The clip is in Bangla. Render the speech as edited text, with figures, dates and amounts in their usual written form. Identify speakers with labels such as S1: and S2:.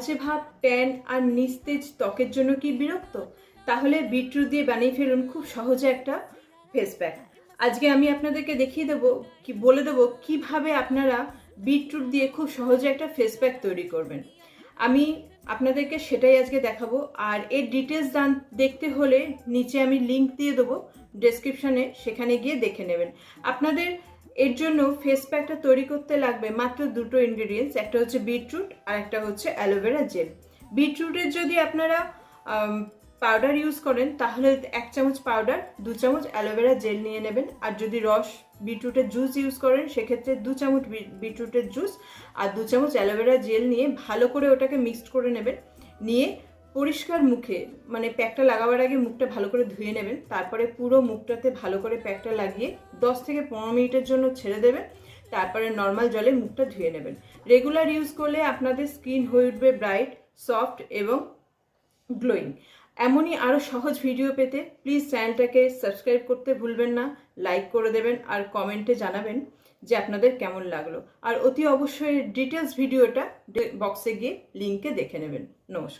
S1: লালচে ভাব, ট্যান আর নিস্তেজ ত্বকের জন্য কি বিরক্ত? তাহলে বিটরুট দিয়ে বানিয়ে ফেলুন খুব সহজে একটা ফেস প্যাক। আজকে আমি আপনাদেরকে দেখিয়ে দেবো, বলে দেবো কিভাবে আপনারা বিটরুট দিয়ে খুব সহজে একটা ফেস প্যাক তৈরি করবেন। আমি আপনাদেরকে সেটাই আজকে দেখাবো। আর এর ডিটেলস দেখতে হলে নিচে আমি লিংক দিয়ে দেবো ডেসক্রিপশনে, সেখানে গিয়ে দেখে নেবেন। আপনাদের এর জন্য ফেস প্যাকটা তৈরি করতে লাগবে মাত্র দুটো ইনগ্রেডিয়েন্টস, একটা হচ্ছে বিটরুট আর একটা হচ্ছে অ্যালোভেরা জেল। বিটরুটের যদি আপনারা পাউডার ইউজ করেন তাহলে 1 চামচ পাউডার, 2 চামচ অ্যালোভেরা জেল নিয়ে নেবেন। আর যদি রস বিটরুটের জুস ইউজ করেন সেক্ষেত্রে 2 চামচ বিটরুটের জুস আর 2 চামচ অ্যালোভেরা জেল নিয়ে ভালো করে ওটাকে মিক্সড করে নেবেন। নিয়ে পরিষ্কার মুখে, মানে প্যাকটা লাগাবার আগে মুখটা ভালো করে ধুয়ে নেবেন। তারপরে পুরো মুখটাতে ভালো করে প্যাকটা লাগিয়ে 10 থেকে 15 মিনিটের জন্য ছেড়ে দেবেন। তারপরে নর্মাল জলে মুখটা ধুয়ে নেবেন। রেগুলার ইউজ করলে আপনাদের স্কিন হয়ে উঠবে ব্রাইট, সফট এবং গ্লোয়িং। এমনই আরও সহজ ভিডিও পেতে প্লিজ চ্যানেলটাকে সাবস্ক্রাইব করতে ভুলবেন না, লাইক করে দেবেন আর কমেন্টে জানাবেন যে আপনাদের কেমন লাগলো। আর অতি অবশ্যই ডিটেলস ভিডিওটা বক্সে গিয়ে লিঙ্কে দেখে নেবেন। নমস্কার।